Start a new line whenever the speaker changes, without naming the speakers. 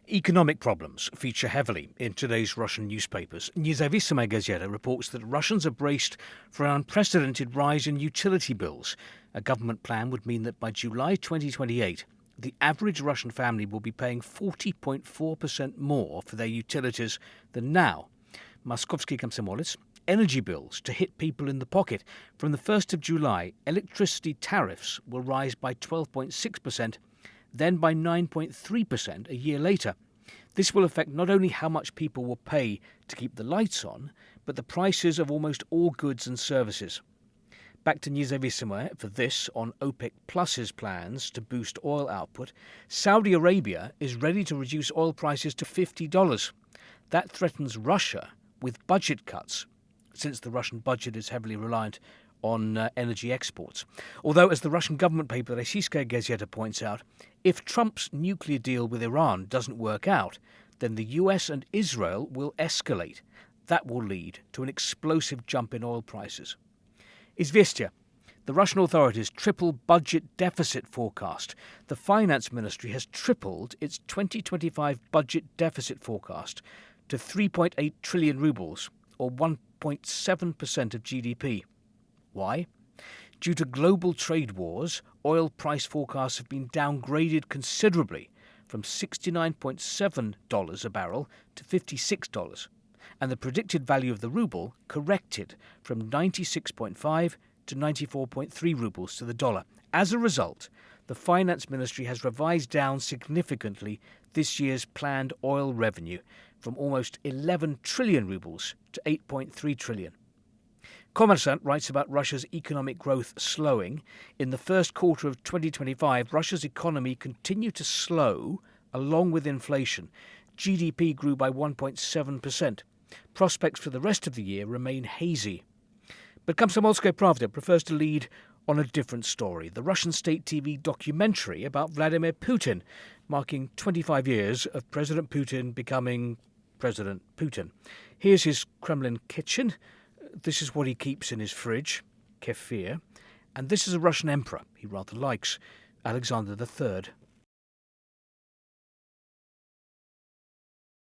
Economic problems feature heavily in today's Russian newspapers. Nezavisimaya Gazeta reports that Russians are braced for an unprecedented rise in utility bills. A government plan would mean that by July 2028, the average Russian family will be paying 40.4% more for their utilities than now. Moskovsky Komsomolets. Energy bills to hit people in the pocket. From the 1st of July, electricity tariffs will rise by 12.6%, then by 9.3% a year later. This will affect not only how much people will pay to keep the lights on, but the prices of almost all goods and services. Back to Nezavisimaya for this on OPEC Plus's plans to boost oil output. Saudi Arabia is ready to reduce oil prices to $50. That threatens Russia with budget cuts, since the Russian budget is heavily reliant on energy exports. Although, as the Russian government paper Rossiyskaya Gazeta points out, if Trump's nuclear deal with Iran doesn't work out, then the US and Israel will escalate. That will lead to an explosive jump in oil prices. Izvestia. The Russian authorities triple budget deficit forecast. The finance ministry has tripled its 2025 budget deficit forecast to 3.8 trillion rubles, or 1.7% of GDP. Why? Due to global trade wars, oil price forecasts have been downgraded considerably from $69.7 a barrel to $56, and the predicted value of the ruble corrected from 96.5 to 94.3 rubles to the dollar. As a result, the finance ministry has revised down significantly this year's planned oil revenue from almost 11 trillion rubles to 8.3 trillion. Kommersant writes about Russia's economic growth slowing. In the first quarter of 2025, Russia's economy continued to slow along with inflation. GDP grew by 1.7%. Prospects for the rest of the year remain hazy. But Komsomolskaya Pravda prefers to lead on a different story, the Russian state TV documentary about Vladimir Putin, marking 25 years of President Putin becoming President Putin. Here's his Kremlin kitchen. This is what he keeps in his fridge, kefir. And this is a Russian emperor he rather likes, Alexander III.